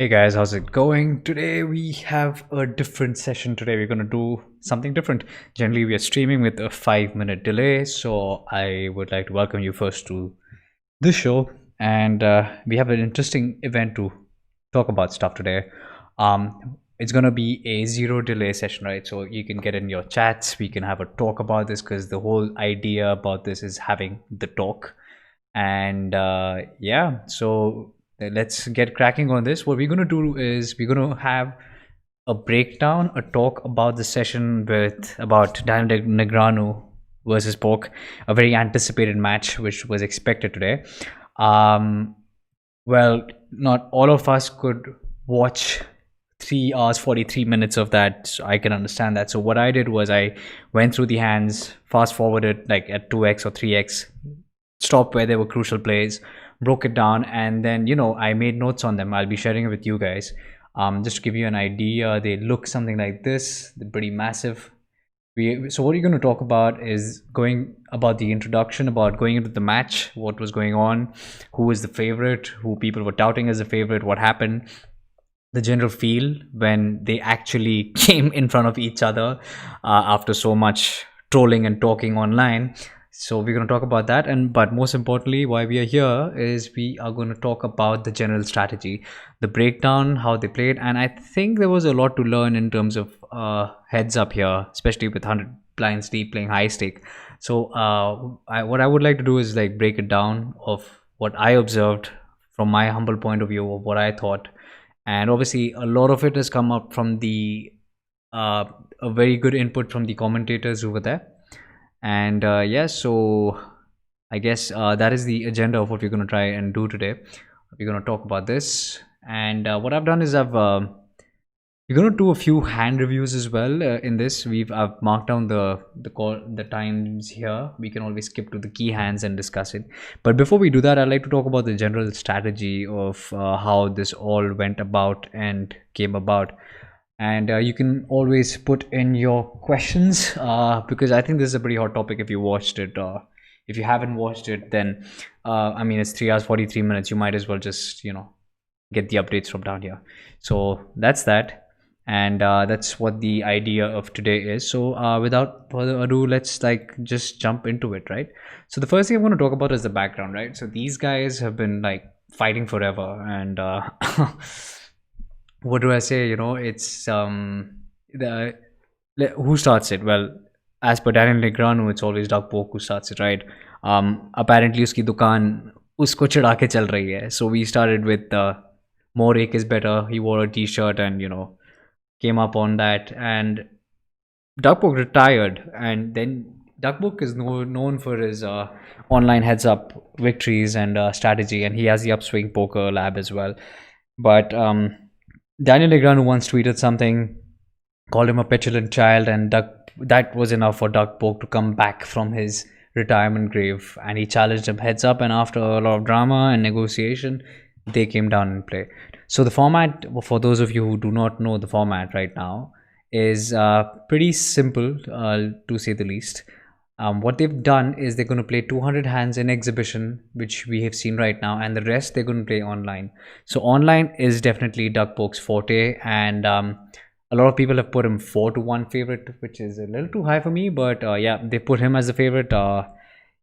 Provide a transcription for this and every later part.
Hey guys, how's it going? Today we have a different session. Today we're going to do something different. Generally, we are streaming with a 5-minute delay, so I would like to welcome you first to this show. And we have an interesting event to talk about stuff today. It's going to be a zero delay session, right? So you can get in your chats, we can have a talk about this because the whole idea about this is having the talk. And yeah, so let's get cracking on this. What we're going to do is we're going to have a breakdown, a talk about the session with about Daniel Negreanu versus Polk, a very anticipated match which was expected today. Well, not all of us could watch 3 hours 43 minutes of that, so I can understand that. So what I did was I went through the hands, fast forwarded like at 2x or 3x, stopped where there were crucial plays, broke it down, and then I made notes on them. I'll be sharing it with you guys. Just to give you an idea, they look something like this. They're pretty massive. So what we're going to talk about is going about the introduction, about going into the match, what was going on, who was the favorite, who people were touting as a favorite, what happened, the general feel when they actually came in front of each other after so much trolling and talking online. So we're going to talk about that, but most importantly, why we are here is we are going to talk about the general strategy, the breakdown, how they played, and I think there was a lot to learn in terms of heads up here, especially with 100 blinds deep playing high stake. So what I would like to do is like break it down of what I observed from my humble point of view of what I thought, and obviously a lot of it has come up from the a very good input from the commentators over there. And so I guess that is the agenda of what we're going to try and do today. We're going to talk about this, and what I've done is we're going to do a few hand reviews as well. In this, I've marked down the times here. We can always skip to the key hands and discuss it. But before we do that, I'd like to talk about the general strategy of how this all went about and came about. And you can always put in your questions because I think this is a pretty hot topic. If you watched it, if you haven't watched it, then I mean, it's 3 hours 43 minutes. You might as well just get the updates from down here. So that's that, and that's what the idea of today is. So without further ado, let's like just jump into it, right? So the first thing I'm going to talk about is the background, right? So these guys have been like fighting forever, and what do I say? It's the who starts it? Well, as per Daniel Negreanu, it's always Doug Polk who starts it, right? Apparently, uski dukaan usko chida ke chal rahi hai. So we started with more Rake is better. He wore a t-shirt and came up on that, and Doug Polk retired, and then Doug Polk is known for his online heads up victories and strategy, and he has the Upswing Poker Lab as well. But Daniel Negreanu once tweeted something, called him a petulant child, and that was enough for Doug Polk to come back from his retirement grave, and he challenged him heads up, and after a lot of drama and negotiation, they came down and play. So the format, for those of you who do not know the format right now, is pretty simple to say the least. What they've done is they're going to play 200 hands in exhibition, which we have seen right now, and the rest they're going to play online. So online is definitely Doug Polk's forte, and a lot of people have put him 4-1 favorite, which is a little too high for me, but yeah, they put him as a favorite.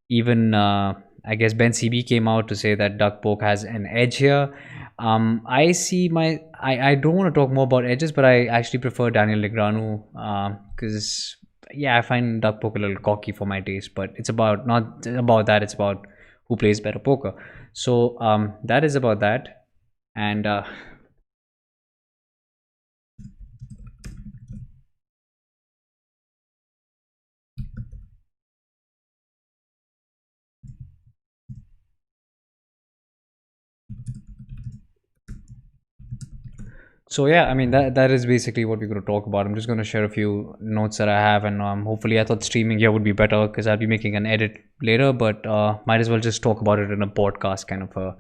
Even I guess Ben CB came out to say that Doug Polk has an edge here. I see I don't want to talk more about edges, but I actually prefer Daniel Negreanu because yeah, I find Doug Polk a little cocky for my taste, but it's about not about that. It's about who plays better poker. So that is about that, and so yeah, I mean that is basically what we're going to talk about. I'm just going to share a few notes that I have, and hopefully I thought streaming here would be better because I'll be making an edit later, but might as well just talk about it in a podcast kind of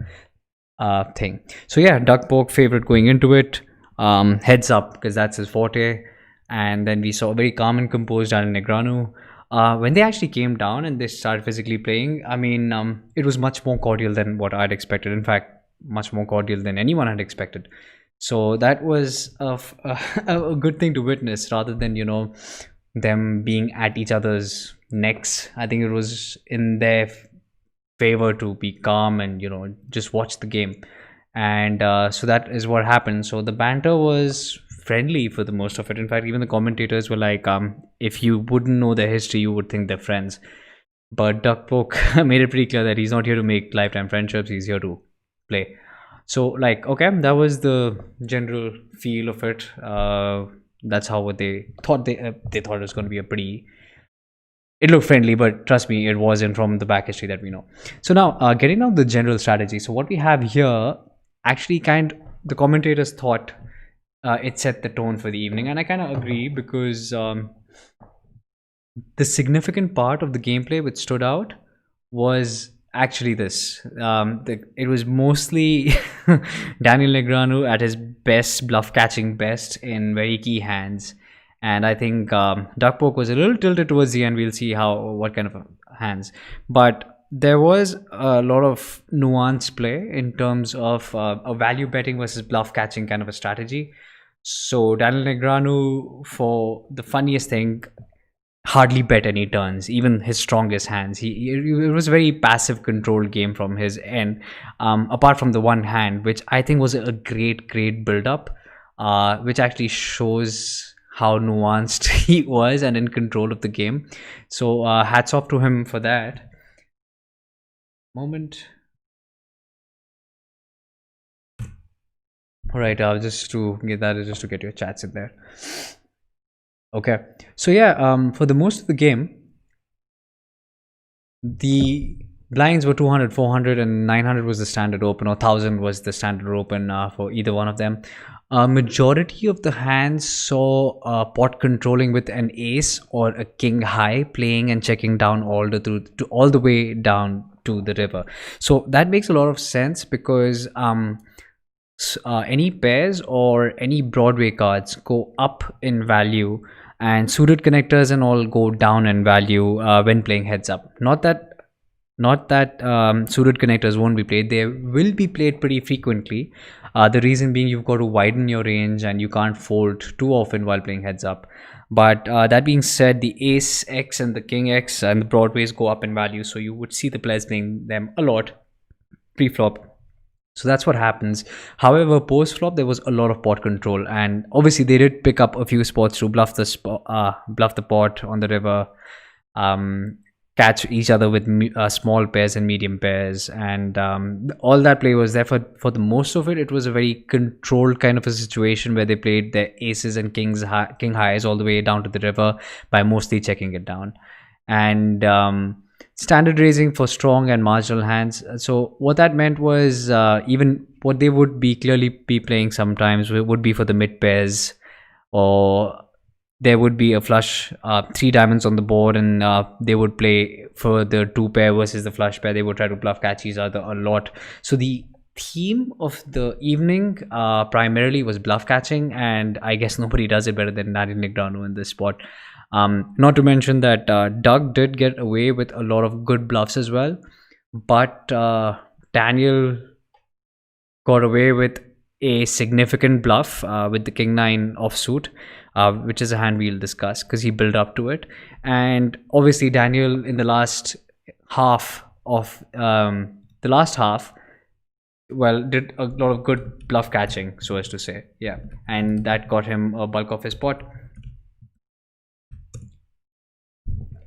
a thing. So yeah, Doug Polk favorite going into it, heads up because that's his forte, and then we saw a very calm and composed Daniel Negreanu. When they actually came down and they started physically playing, I mean, it was much more cordial than what I'd expected. In fact, much more cordial than anyone had expected. So that was a good thing to witness, rather than them being at each other's necks. I think it was in their favor to be calm and just watch the game. And so that is what happened. So the banter was friendly for the most of it. In fact, even the commentators were like, if you wouldn't know their history, you would think they're friends. But Duck Polk made it pretty clear that he's not here to make lifetime friendships, he's here to play. So, like, okay, that was the general feel of it. That's how what they thought. They thought it was going to be a pretty. It looked friendly, but trust me, it wasn't, from the back history that we know. So now, getting down the general strategy. So what we have here, actually, the commentators thought it set the tone for the evening, and I kind of agree, because the significant part of the gameplay which stood out was actually this. It was mostly Daniel Negreanu at his best, bluff catching best in very key hands. And I think Duck Poke was a little tilted towards the end. We'll see what kind of hands. But there was a lot of nuance play in terms of a value betting versus bluff catching kind of a strategy. So Daniel Negreanu, for the funniest thing, hardly bet any turns, even his strongest hands. It was a very passive controlled game from his end, apart from the one hand, which I think was a great build up, which actually shows how nuanced he was and in control of the game. So hats off to him for that. Moment. All right, just to get your chats in there. Okay, so yeah, for the most of the game, the blinds were 200, 400, and 900 was the standard open, or 1000 was the standard open for either one of them. Majority of the hands saw pot controlling with an ace or a king high, playing and checking down all the way down to the river. So that makes a lot of sense, because any pairs or any Broadway cards go up in value, and suited connectors and all go down in value when playing heads up. Not that suited connectors won't be played. They will be played pretty frequently. The reason being, you've got to widen your range and you can't fold too often while playing heads up. But that being said, the ace X and the king X and the Broadways go up in value, so you would see the players playing them a lot pre-flop. So that's what happens. However, post flop there was a lot of pot control, and obviously they did pick up a few spots to bluff the pot on the river, catch each other with small pairs and medium pairs, and all that play was there for the most of it. It was a very controlled kind of a situation where they played their aces and king highs all the way down to the river by mostly checking it down, and standard raising for strong and marginal hands. So what that meant was, even what they would be clearly be playing sometimes would be for the mid pairs, or there would be a flush, 3 diamonds on the board, and they would play for the 2 pair versus the flush pair. They would try to bluff catch each other a lot. So the theme of the evening primarily was bluff catching, and I guess nobody does it better than Daniel Negreanu in this spot. Not to mention that Doug did get away with a lot of good bluffs as well, but Daniel got away with a significant bluff with the king 9 offsuit, which is a hand we'll discuss, because he built up to it. And obviously Daniel in the last half, did a lot of good bluff catching, so as to say. Yeah, and that got him a bulk of his pot.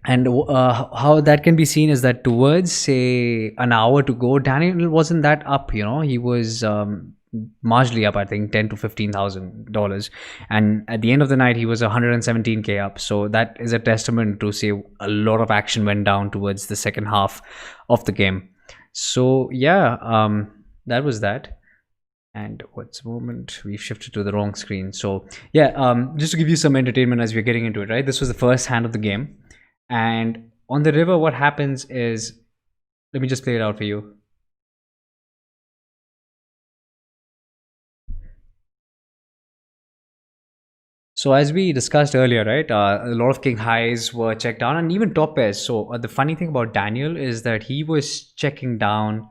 And how that can be seen is that towards, say, an hour to go, Daniel wasn't that up. He was marginally up, I think $10,000 to $15,000, and at the end of the night he was 117k up. So that is a testament to say a lot of action went down towards the second half of the game. So yeah, that was that. And what's the moment? We've shifted to the wrong screen. So yeah, just to give you some entertainment as we're getting into it, right? This was the first hand of the game. And on the river, what happens is, let me just play it out for you. So as we discussed earlier, right, a lot of king highs were checked down, and even top pairs. So the funny thing about Daniel is that he was checking down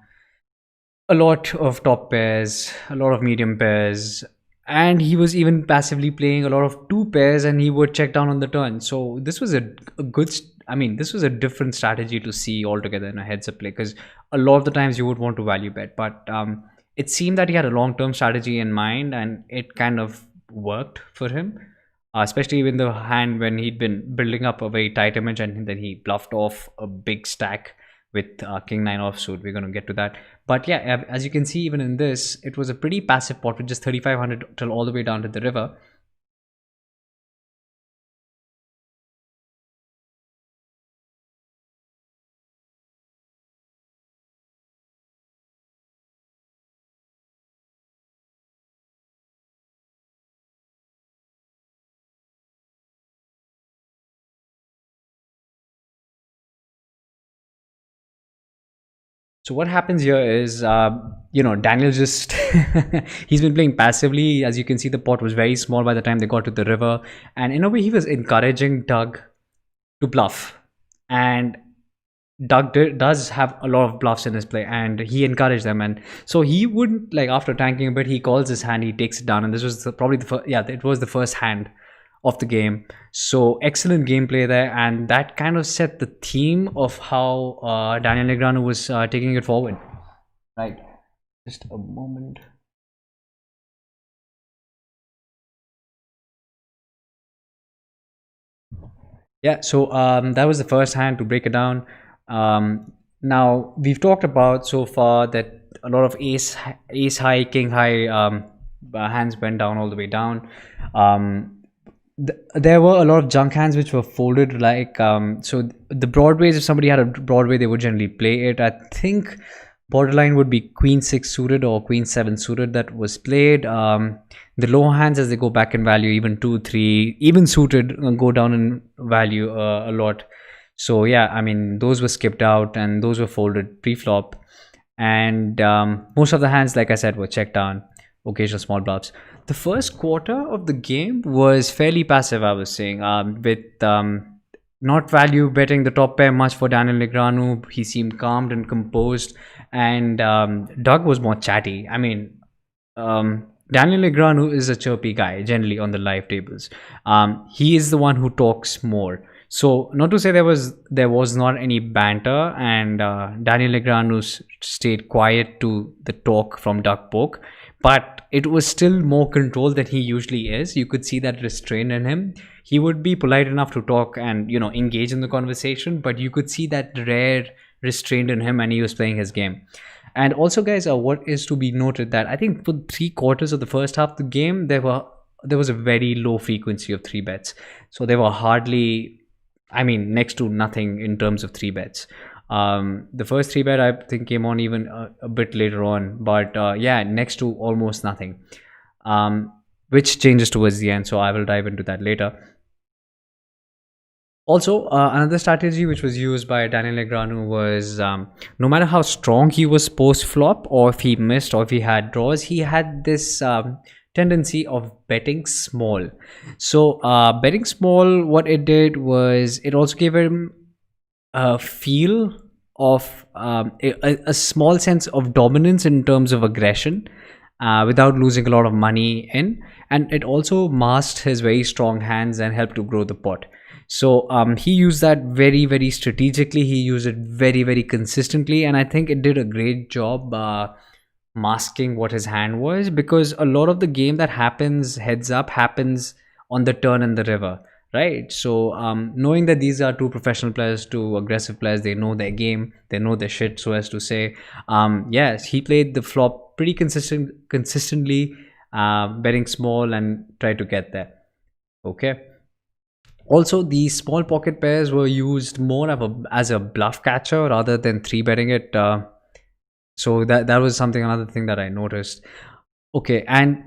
a lot of top pairs, a lot of medium pairs, and he was even passively playing a lot of two pairs, and he would check down on the turn. So this was a good I mean, this was a different strategy to see altogether in a heads up play, because a lot of the times you would want to value bet, but it seemed that he had a long term strategy in mind, and it kind of worked for him, especially in the hand when he'd been building up a very tight image, and then he bluffed off a big stack with king 9 offsuit. We're going to get to that, but yeah, as you can see, even in this, it was a pretty passive pot with just 3,500 till all the way down to the river. So what happens here is, Daniel just he's been playing passively. As you can see, the pot was very small by the time they got to the river, and in a way, he was encouraging Doug to bluff. And Doug does have a lot of bluffs in his play, and he encouraged them. And so he wouldn't, like, after tanking a bit, he calls his hand, he takes it down, and this was probably the first. Yeah, it was the first hand of the game. So excellent gameplay there, and that kind of set the theme of how Daniel Negreanu was taking it forward. Right. Just a moment. Yeah, so that was the first hand to break it down. Now we've talked about so far that a lot of ace high, king high hands went down all the way down. There were a lot of junk hands which were folded, like so the broadways, if somebody had a broadway, they would generally play it. I think borderline would be queen 6 suited or queen 7 suited that was played. The low hands, as they go back in value, even 2 3 even suited, go down in value a lot. So yeah, I mean, those were skipped out and those were folded pre-flop, and most of the hands, like I said, were checked down, occasional small bluffs. The first quarter of the game was fairly passive, I was saying, with not value betting the top pair much for Daniel Negreanu. He seemed calmed and composed, and Doug was more chatty. I mean, Daniel Negreanu is a chirpy guy generally on the live tables. He is the one who talks more. So not to say there was not any banter, and Daniel Negreanu stayed quiet to the talk from Doug Polk, but it was still more controlled than he usually is. You could see that restraint in him. He would be polite enough to talk and engage in the conversation, but you could see that rare restraint in him, and he was playing his game. And also, guys, what is to be noted that I think for 3/4 of the first half of the game, there was a very low frequency of 3 bets. So there were hardly, I mean, next to nothing in terms of 3 bets. The first 3 bet I think came on even a bit later on, but yeah, next to almost nothing, which changes towards the end. So I will dive into that later. Also, another strategy which was used by Daniel Negreanu was, no matter how strong he was post flop, or if he missed, or if he had draws, he had this tendency of betting small. So betting small, what it did was it also gave him a feel of a small sense of dominance in terms of aggression, without losing a lot of money in, and it also masked his very strong hands and helped to grow the pot. So he used that very, very strategically. He used it very, very consistently, and I think it did a great job masking what his hand was, because a lot of the game that happens heads up happens on the turn and the river, right? So knowing that these are two professional players, two aggressive players, they know their game, they know their shit, so as to say. Yes, he played the flop pretty consistently, betting small and tried to get there. Okay. Also, these small pocket pairs were used more as a bluff catcher rather than 3 betting it. So that was another thing that I noticed. Okay, and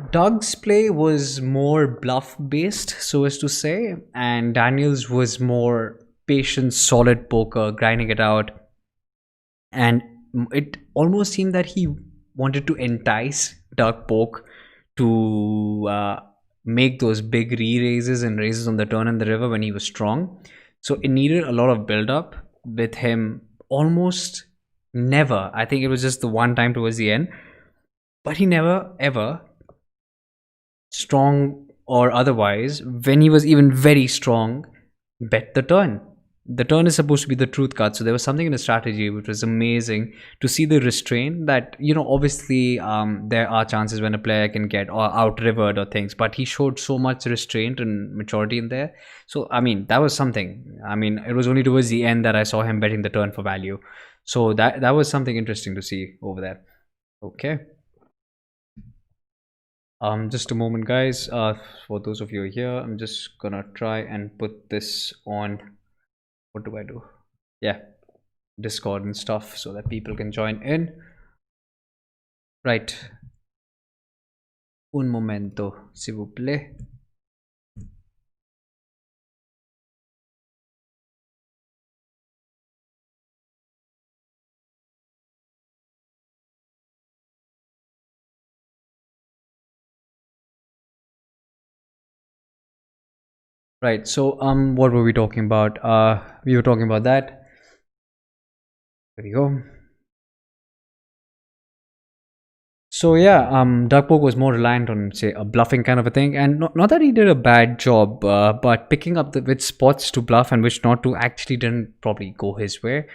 Doug's play was more bluff based, so as to say, and Daniel's was more patient, solid poker, grinding it out. And it almost seemed that he wanted to entice Doug Polk to make those big re-raises and raises on the turn and the river when he was strong. So it needed a lot of build-up with him. Almost never. I think it was just the one time towards the end, but he never ever strong or otherwise, when he was even very strong, bet the turn. The turn is supposed to be the truth card. So there was something in the strategy which was amazing to see the restraint that, obviously there are chances when a player can get or out-rivered or things, but he showed so much restraint and maturity in there. So, I mean, that was something. I mean, it was only towards the end that I saw him betting the turn for value. So that was something interesting to see over there. Okay. Just a moment, guys. For those of you here, I'm just gonna try and put this on. What do I do? Yeah, Discord and stuff so that people can join in. Right. Un momento, s'il vous plaît. Right. So, what were we talking about? We were talking about that. There we go. So yeah, Doug Polk was more reliant on, say, a bluffing kind of a thing, and not that he did a bad job, but picking up which spots to bluff and which not to actually didn't probably go his way.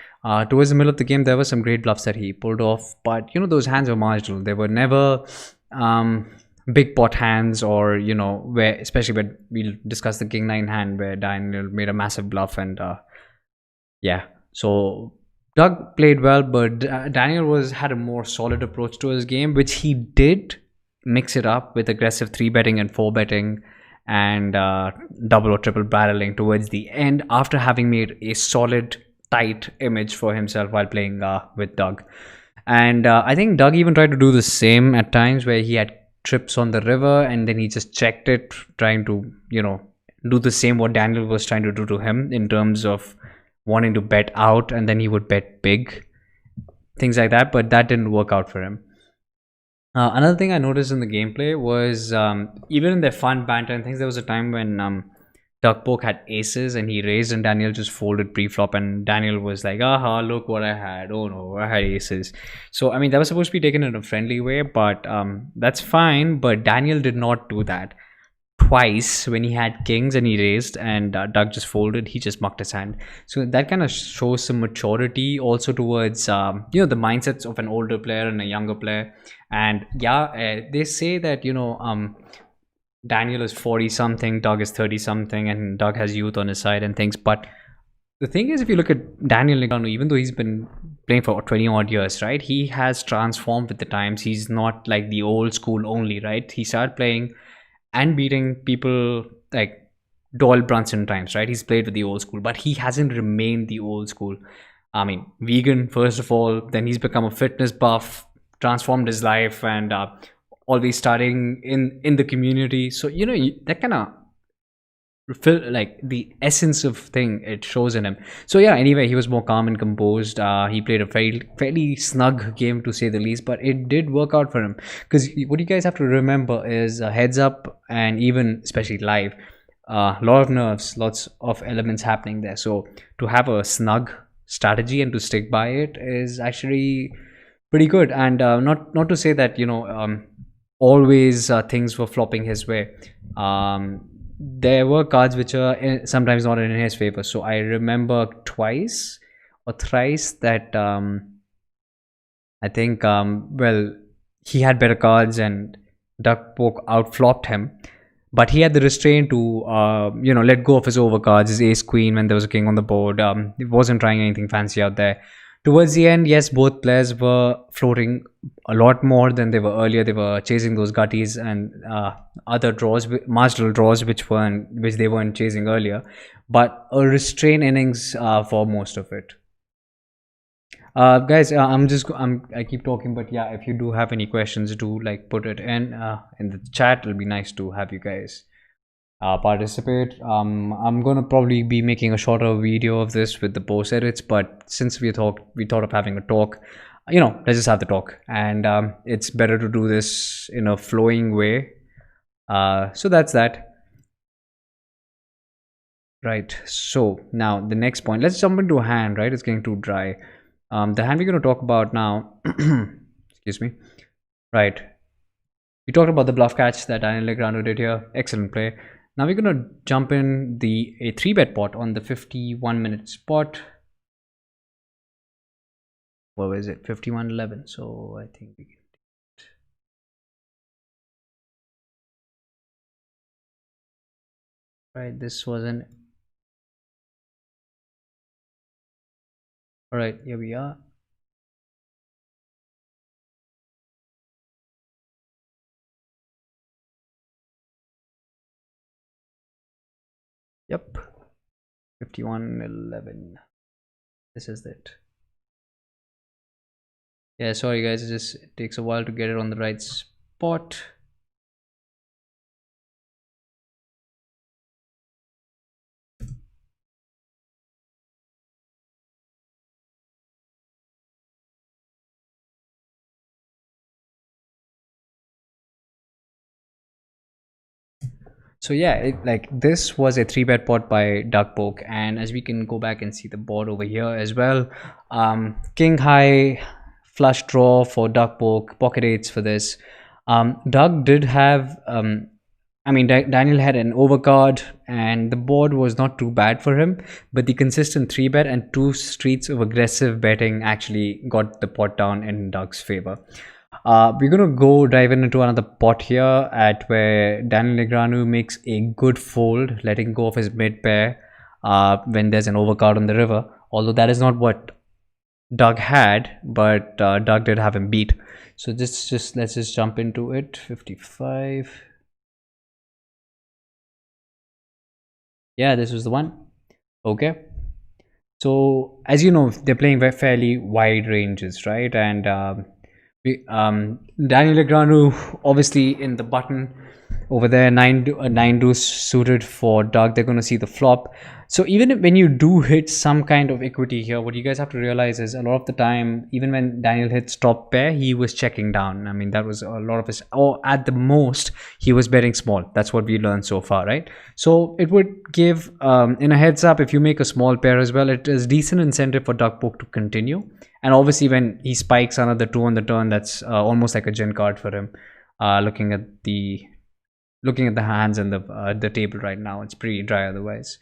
Towards the middle of the game, there were some great bluffs that he pulled off, but those hands were marginal. They were never big pot hands, or where, especially when we discussed the King 9 hand where Daniel made a massive bluff, and yeah, so Doug played well, but Daniel had a more solid approach to his game, which he did mix it up with aggressive 3 betting and 4 betting and double or triple barreling towards the end, after having made a solid tight image for himself while playing with Doug. And I think Doug even tried to do the same at times, where he had trips on the river and then he just checked it, trying to do the same what Daniel was trying to do to him in terms of wanting to bet out, and then he would bet big, things like that, but that didn't work out for him. Another thing I noticed in the gameplay was, even in their fun banter and things, there was a time when Doug Polk had aces and he raised and Daniel just folded pre-flop, and Daniel was like, aha, look what I had. Oh no, I had aces. So, I mean, that was supposed to be taken in a friendly way, but that's fine. But Daniel did not do that. Twice when he had kings and he raised and Doug just folded, he just mucked his hand. So that kind of shows some maturity also towards the mindsets of an older player and a younger player. And yeah, they say that Daniel is 40 something, Doug is 30 something, and Doug has youth on his side and things. But the thing is, if you look at Daniel Negreanu, even though he's been playing for 20 odd years, right, he has transformed with the times. He's not like the old school only, right? He started playing and beating people like Doyle Brunson times, right? He's played with the old school, but he hasn't remained the old school. I mean, vegan, first of all, then he's become a fitness buff, transformed his life, and always starting in the community. So, that kind of feel like the essence of thing it shows in him. So yeah, anyway, he was more calm and composed. He played a fairly snug game, to say the least, but it did work out for him, because what you guys have to remember is, heads up and even especially live, a lot of nerves, lots of elements happening there. So to have a snug strategy and to stick by it is actually pretty good. And not to say that always things were flopping his way. There were cards which are sometimes not in his favor. So I remember twice or thrice that I think he had better cards and Doug Polk outflopped him, but he had the restraint to let go of his overcards, his ace queen when there was a king on the board. He wasn't trying anything fancy out there. Towards the end, yes, both players were floating a lot more than they were earlier. They were chasing those gutties and other draws, marginal draws, which they weren't chasing earlier. But a restrained innings for most of it. Guys, I keep talking, but yeah, if you do have any questions, do put it in the chat. It'll be nice to have you guys participate. I'm gonna probably be making a shorter video of this with the post edits, but since we thought of having a talk, let's just have the talk, and it's better to do this in a flowing way. So that's that. Right, so now the next point, let's jump into a hand. Right, it's getting too dry. The hand we're going to talk about now excuse me. Right, We talked about the bluff catch that Daniel Negreanu did here. Excellent play. Now we're going to jump in a 3-bet pot on the 51-minute spot. What was it? 51.11. So I think we can. Right, this was an. All right, here we are. Yep, 51.11. This is it. Yeah, sorry guys, it takes a while to get it on the right spot. So yeah, like this was a 3-bet pot by Polk, and as we can go back and see the board over here as well, king high flush draw for Polk, pocket eights for this. Doug did have Daniel had an overcard and the board was not too bad for him, but the consistent 3-bet and 2 streets of aggressive betting actually got the pot down in Doug's favor. We're gonna go dive into another pot here at where Daniel Negreanu makes a good fold, letting go of his mid pair when there's an overcard on the river. Although that is not what Doug had, but Doug did have him beat. So let's just jump into it. 55. Yeah, this was the one. Okay. So as you know, they're playing fairly wide ranges, right? And Daniel Negreanu obviously in the button over there, 9 deuce suited for Doug. They're going to see the flop. So even when you do hit some kind of equity here, what you guys have to realize is a lot of the time, even when Daniel hits top pair, he was checking down. I mean, that was a lot of his, or at the most, he was betting small. That's what we learned so far, right? So it would give, in a heads up, if you make a small pair as well, it is decent incentive for Polk to continue. And obviously when he spikes another 2 on the turn, that's almost like a gin card for him. Looking at the hands and the table right now, it's pretty dry otherwise.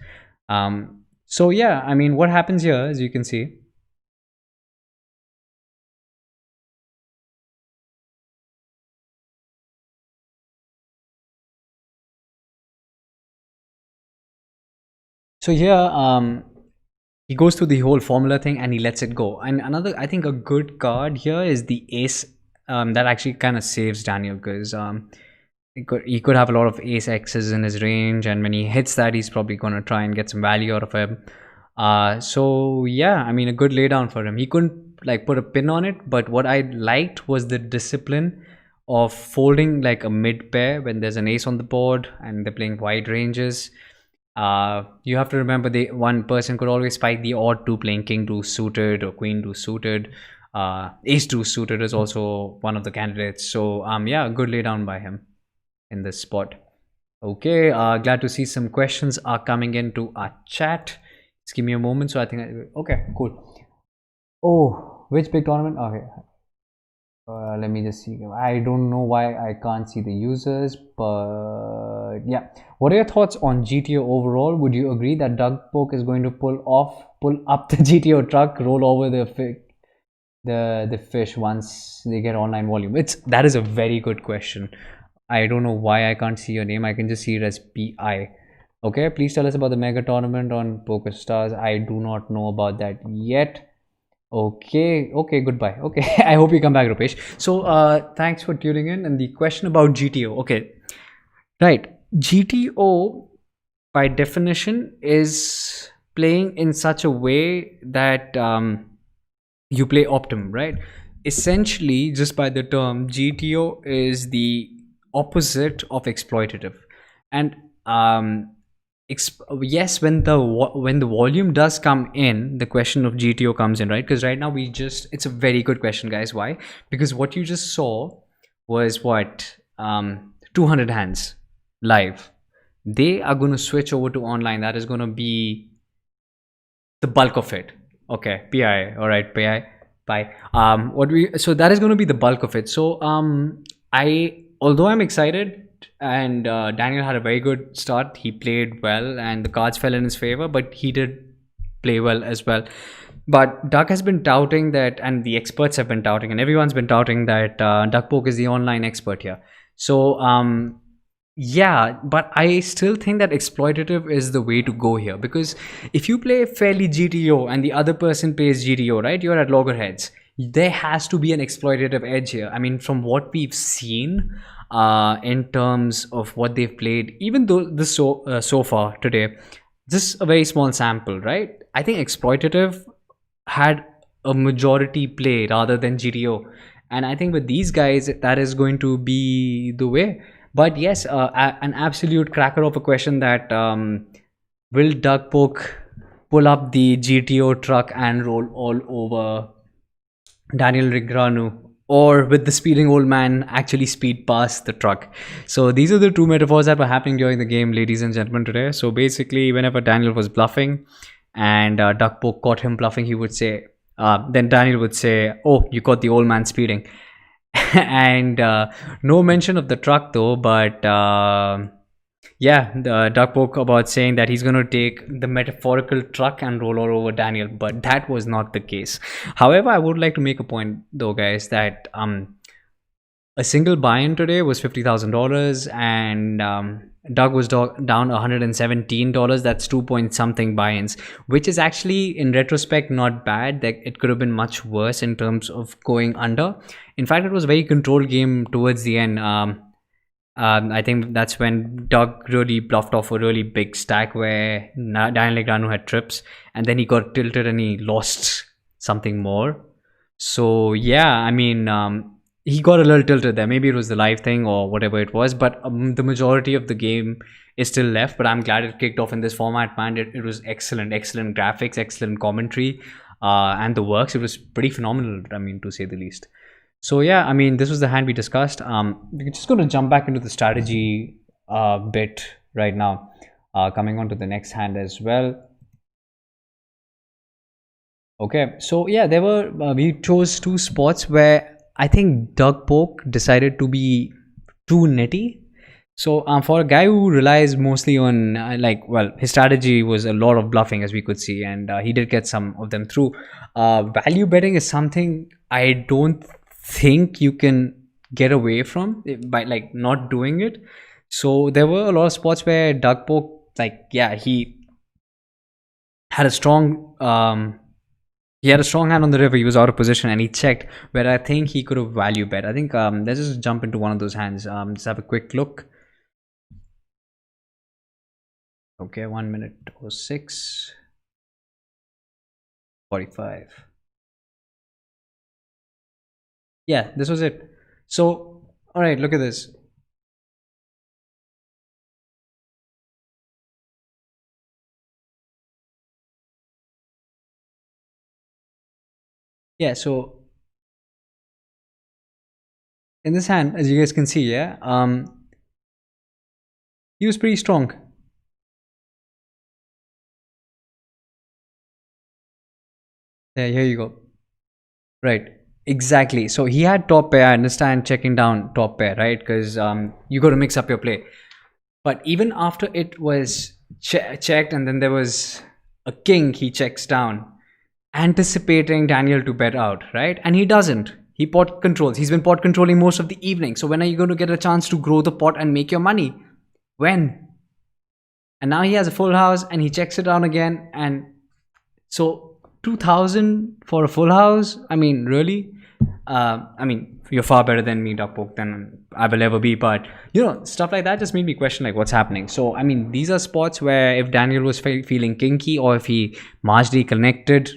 So yeah, I mean, what happens here, as you can see, so here he goes through the whole formula thing and he lets it go. And another, I think a good card here is the ace, that actually kind of saves Daniel, because he could have a lot of ace x's in his range, and when he hits that, he's probably going to try and get some value out of him. So yeah, I mean, a good laydown for him. He couldn't like put a pin on it, but what I liked was the discipline of folding like a mid pair when there's an ace on the board and they're playing wide ranges. You have to remember, one person could always spike the odd 2 playing king 2 suited or queen 2 suited. Ace 2 suited is also one of the candidates. So yeah, a good laydown by him in this spot. Okay, glad to see some questions are coming into our chat. Just give me a moment. So I think okay, cool. Oh, which big tournament? Okay, let me just see. I don't know why I can't see the users, but yeah. What are your thoughts on GTO overall? Would you agree that Polk is going to pull up the GTO truck, roll over the fish once they get online volume? That is a very good question. I don't know why I can't see your name. I can just see it as PI. Okay, please tell us about the mega tournament on Poker Stars. I do not know about that yet. Okay, goodbye. Okay, I hope you come back, Rupesh. So thanks for tuning in. And the question about GTO. Okay, right. GTO by definition is playing in such a way that you play optimum, right? Essentially, just by the term, GTO is the opposite of exploitative. And yes, when the volume does come in, the question of GTO comes in, right? Because right now it's a very good question, guys. Why? Because what you just saw was what 200 hands live. They are going to switch over to online. That is going to be the bulk of it. Okay, PI. All right, PI. Bye. So that is going to be the bulk of it. So I although I'm excited, and Daniel had a very good start, he played well, and the cards fell in his favor, but he did play well as well. But Duck has been touting that, and the experts have been touting, and everyone's been touting that Duck Poke is the online expert here. So, yeah, but I still think that exploitative is the way to go here, because if you play fairly GTO and the other person plays GTO, right, you're at loggerheads. There has to be an exploitative edge here. I mean, from what we've seen in terms of what they've played, even though this so far today, this is a very small sample, right? I think exploitative had a majority play rather than GTO. And I think with these guys, that is going to be the way. But yes, an absolute cracker of a question that will Doug Poke pull up the GTO truck and roll all over Daniel Negreanu, or with the speeding old man actually speed past the truck? So these are the two metaphors that were happening during the game, ladies and gentlemen, today. So basically, whenever Daniel was bluffing and Duck Poke caught him bluffing, he would say, then Daniel would say, "Oh, you caught the old man speeding." And no mention of the truck though, but yeah, the Duck Poke about saying that he's going to take the metaphorical truck and roll all over Daniel, but that was not the case. However, I would like to make a point though, guys, that a single buy-in today was $50,000, and Doug was down $117. That's 2 point something buy-ins, which is actually in retrospect not bad. That it could have been much worse in terms of going under. In fact, it was a very controlled game towards the end. I think that's when Doug really bluffed off a really big stack where Daniel Negreanu had trips, and then he got tilted and he lost something more. So yeah, I mean, he got a little tilted there. Maybe it was the live thing or whatever it was, but the majority of the game is still left. But I'm glad it kicked off in this format, man. It was excellent graphics, excellent commentary, and the works. It was pretty phenomenal, I mean, to say the least. So yeah, I mean, this was the hand we discussed. We're just going to jump back into the strategy bit right now, coming on to the next hand as well. Okay, so yeah, there were we chose two spots where I think Doug Poke decided to be too nitty. So for a guy who relies mostly on his strategy was a lot of bluffing, as we could see, and he did get some of them through. Value betting is something I don't think you can get away from by like not doing it. So there were a lot of spots where Doug Poke, he had a strong hand on the river. He was out of position and he checked, where I think he could have value bet. I think let's just jump into one of those hands. Just have a quick look. Okay, 1 minute 06 45. Yeah, this was it. So all right, look at this. Yeah, so in this hand, as you guys can see, yeah, he was pretty strong. Yeah, here you go. Right, exactly. So he had top pair. I understand checking down top pair, right? Because you got to mix up your play. But even after it was checked, and then there was a king, he checks down, anticipating Daniel to bet out, right? And he doesn't. He pot controls. He's been pot controlling most of the evening. So when are you going to get a chance to grow the pot and make your money? When? And now he has a full house and he checks it down again. And so 2000 for a full house? I mean, really? I mean, you're far better than me, Doc Poke, than I will ever be. But, stuff like that just made me question, like, what's happening. So, I mean, these are spots where if Daniel was feeling kinky, or if he marginally connected,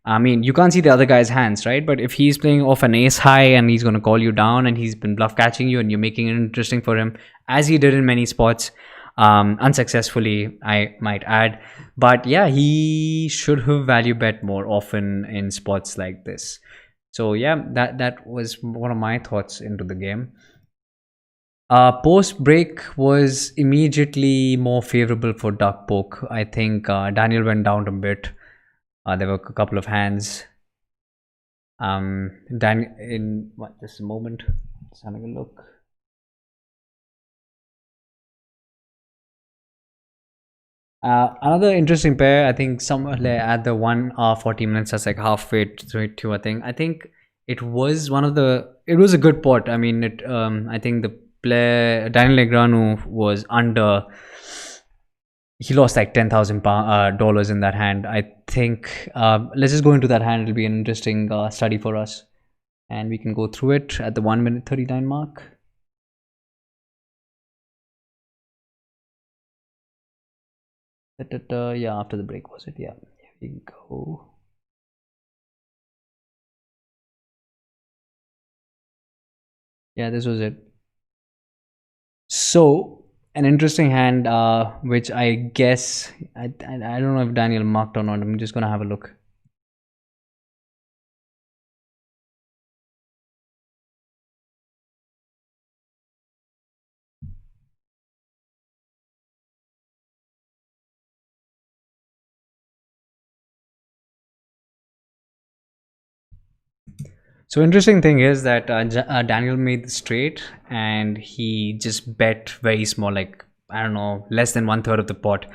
I mean, you can't see the other guy's hands, right? But if he's playing off an ace high and he's going to call you down and he's been bluff catching you and you're making it interesting for him, as he did in many spots, unsuccessfully, I might add. But yeah, he should have value bet more often in spots like this. So yeah, that was one of my thoughts into the game. Post break was immediately more favorable for Duck Poke. I think Daniel went down a bit. There were a couple of hands. Just a moment. Just having a look. Another interesting pair, I think, somewhere like at the 1 hour 40 minutes, that's like halfway through. I think it was one of the. It was a good pot. I mean, it. I think the player Daniel Negreanu was under. He lost like $10,000 in that hand. I think. Let's just go into that hand. It'll be an interesting study for us, and we can go through it at the 1 minute 39 mark. Yeah, after the break was it? Yeah, here we go. Yeah, this was it. So an interesting hand, which I guess I don't know if Daniel marked or not. I'm just gonna have a look. So interesting thing is that Daniel made the straight and he just bet very small, like I don't know, less than 1/3 of the pot.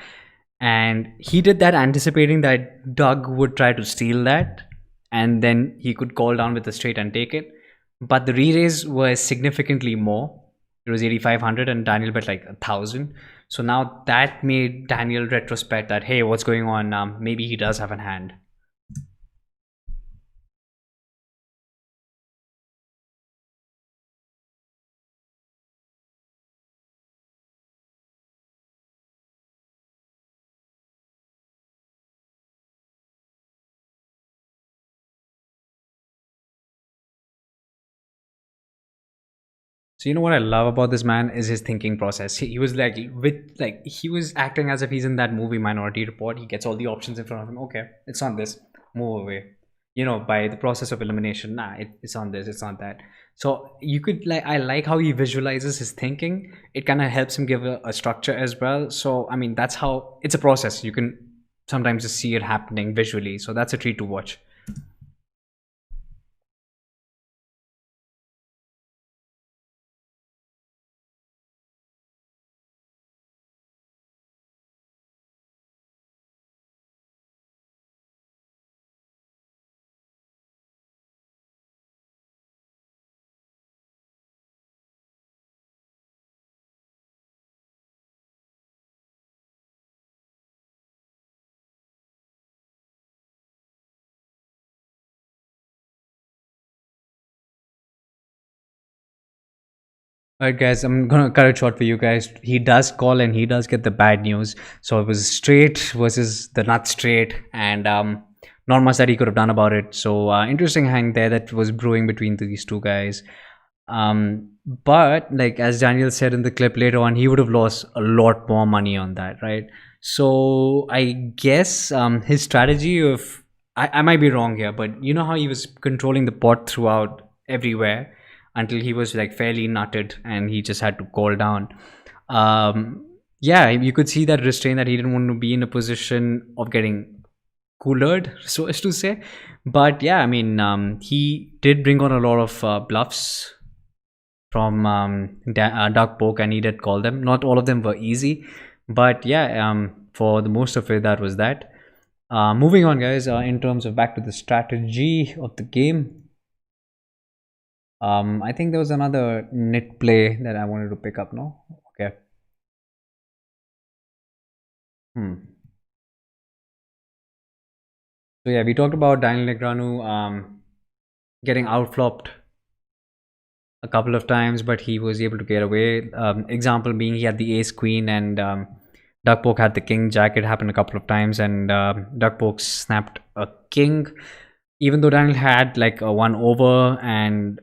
And he did that anticipating that Doug would try to steal that, and then he could call down with the straight and take it. But the re-raise was significantly more. It was 8,500 and Daniel bet like 1,000. So now that made Daniel retrospect that, hey, what's going on? Maybe he does have a hand. So you know what I love about this man is his thinking process. He was like he was acting as if he's in that movie Minority Report. He gets all the options in front of him. Okay, it's on this. Move away. You know, by the process of elimination. Nah, it's on this. It's on that. So you could like I like how he visualizes his thinking. It kind of helps him give a structure as well. So I mean that's how it's a process. You can sometimes just see it happening visually. So that's a treat to watch. Alright, guys, I'm gonna cut it short for you guys. He does call and he does get the bad news. So it was straight versus the not straight, and not much that he could have done about it. So interesting hang there that was brewing between these two guys. But like as Daniel said in the clip later on, he would have lost a lot more money on that, right? So I guess his strategy of I might be wrong here, but you know how he was controlling the pot throughout everywhere until he was like fairly nutted and he just had to call down. Yeah, you could see that restraint that he didn't want to be in a position of getting coolered, so as to say. But yeah, I mean, he did bring on a lot of bluffs from Doug Polk, and he did call them. Not all of them were easy, but yeah, for the most of it, that was that. Moving on, guys, in terms of back to the strategy of the game. I think there was another nit play that I wanted to pick up, no? Okay. So yeah, we talked about Daniel Negreanu getting outflopped a couple of times, but he was able to get away. Example being he had the ace queen and Doug Polk had the king jack. It happened a couple of times, and Doug Polk snapped a king, even though Daniel had like a 1 over, and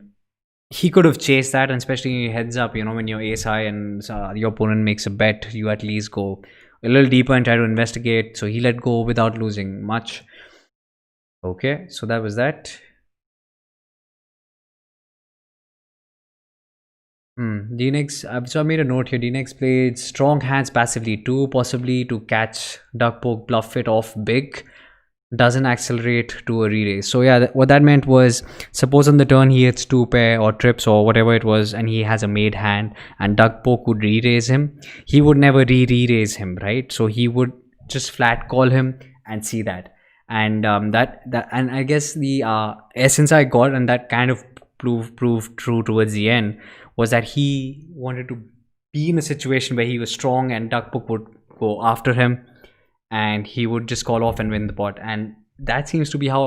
he could have chased that. And especially heads up, you know, when you're ace high and your opponent makes a bet, you at least go a little deeper and try to investigate. So he let go without losing much. Okay, so that was that. DNX, so I made a note here. DNX played strong hands passively too, possibly to catch Doug Polk, bluff it off big, doesn't accelerate to a re-raise. So yeah, what that meant was, suppose on the turn he hits 2 pair or trips or whatever it was, and he has a made hand, and Doug Polk would re-raise him. He would never re-raise him, right? So he would just flat call him and see that. And and I guess the essence I got, and that kind of proved true towards the end, was that he wanted to be in a situation where he was strong and Duckbook would go after him and he would just call off and win the pot. And that seems to be how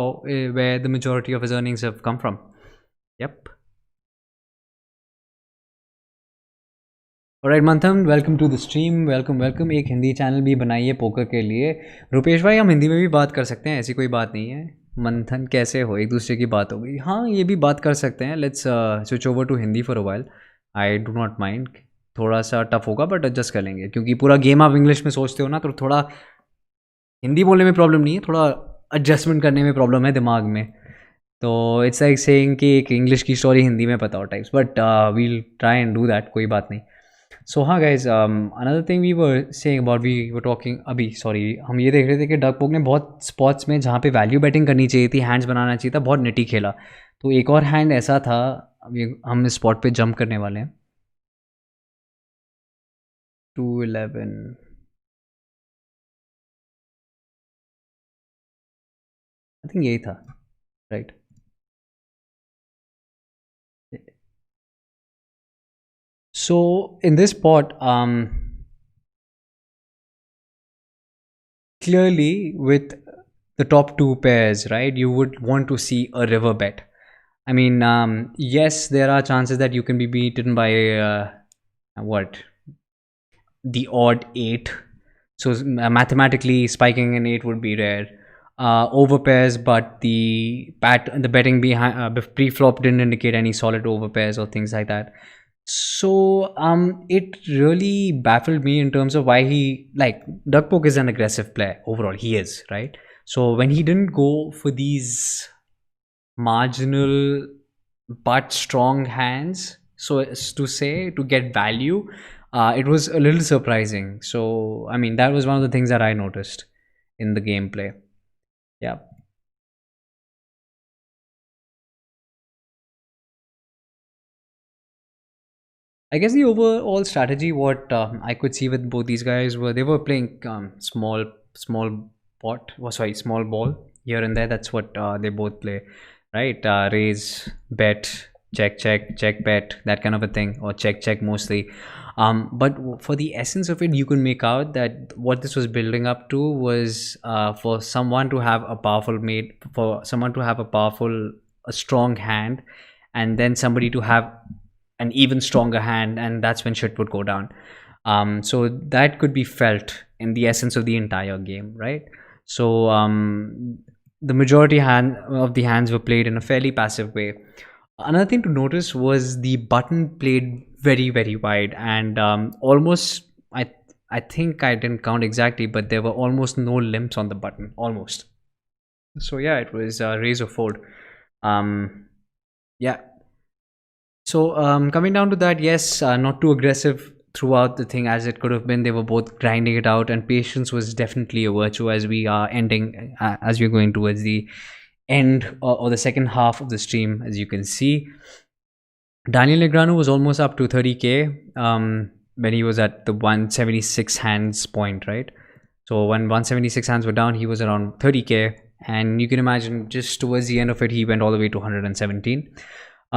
where the majority of his earnings have come from. Yep. Alright Manthan, welcome to the stream. Welcome welcome. एक Hindi channel भी बनाइए poker के लिए. रुपेश भाई, हम हिंदी में भी बात कर सकते हैं, ऐसी कोई बात नहीं है. मंथन कैसे हो, एक दूसरे की बात हो गई. हाँ, ये भी बात कर सकते हैं. Let's switch over to Hindi for a while. I do not mind. थोड़ा सा टफ होगा बट एडजस्ट कर लेंगे, क्योंकि पूरा गेम आप इंग्लिश में सोचते हो ना, तो थोड़ा हिंदी बोलने में प्रॉब्लम नहीं है, थोड़ा एडजस्टमेंट करने में प्रॉब्लम है दिमाग में. तो इट्स लाइक सेइंग कि एक इंग्लिश की स्टोरी हिंदी में पता हो types, but we'll try and do that, कोई बात नहीं. So हाँ guys, another thing we were saying about, we were talking अभी, sorry, हम ये देख रहे थे कि डकपोक ने बहुत स्पॉट्स में जहाँ पे वैल्यू बैटिंग करनी चाहिए थी, हैंड्स बनाना चाहिए था, बहुत निटी खेला. तो एक और हैंड ऐसा था, अभी हम इस स्पॉट पे जंप करने वाले हैं. 211 आई थिंक यही था, right. So in this spot, clearly with the top two pairs, right, you would want to see a river bet. I mean, yes, there are chances that you can be beaten by what, the odd 8. So mathematically spiking an 8 would be rare. Over pairs, but the betting behind pre-flop didn't indicate any solid over pairs or things like that. So it really baffled me in terms of why he, like, Duckpoke is an aggressive player overall, he is, right? So when he didn't go for these marginal but strong hands, so as to say, to get value, it was a little surprising. So I mean, that was one of the things that I noticed in the gameplay. Yeah. I guess the overall strategy, what I could see with both these guys, were they were playing small ball here and there. That's what they both play, right? Raise, bet, check, bet, that kind of a thing, or check mostly. But for the essence of it, you can make out that what this was building up to was for someone to have a powerful mate, for someone to have a strong hand, and then somebody to have an even stronger hand, and that's when shit would go down. So that could be felt in the essence of the entire game, right? So the majority of the hands were played in a fairly passive way. Another thing to notice was the button played very, very wide, and almost, I think I didn't count exactly, but there were almost no limps on the button, almost. So yeah, it was raise or fold. Yeah. So coming down to that, yes, not too aggressive throughout the thing as it could have been. They were both grinding it out, and patience was definitely a virtue as we are as we're going towards the end or the second half of the stream. As you can see, Daniel Negreanu was almost up to 30k when he was at the 176 hands point, right? So when 176 hands were down, he was around 30k, and you can imagine just towards the end of it, he went all the way to 117.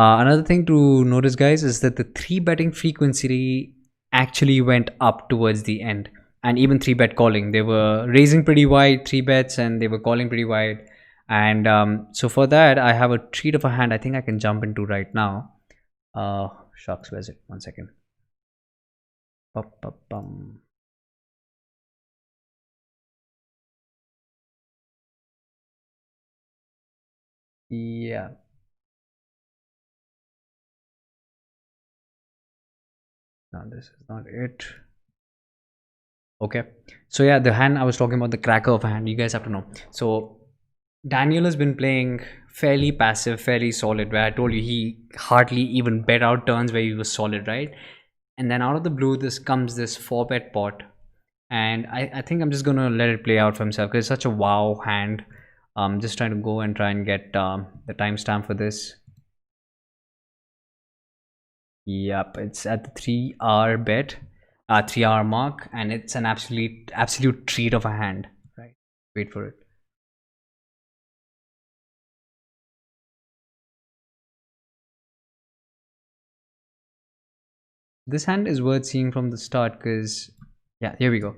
Another thing to notice, guys, is that the 3-betting frequency actually went up towards the end, and even 3-bet calling. They were raising pretty wide 3-bets, and they were calling pretty wide. And so for that, I have a treat of a hand I think I can jump into right now. Shucks, where's it? 1 second. Yeah. No, this is not it. Okay, so yeah, the hand I was talking about, the cracker of a hand, you guys have to know. So Daniel has been playing fairly passive, fairly solid, where I told you he hardly even bet out turns where he was solid, right? And then out of the blue, this 4-bet pot, and I think I'm just gonna let it play out for himself because it's such a wow hand. Just trying to go and try and get the timestamp for this. Yep, it's at the 3-hour bet. 3 hour mark, and it's an absolute treat of a hand. Right, wait for it. This hand is worth seeing from the start because, yeah, here we go.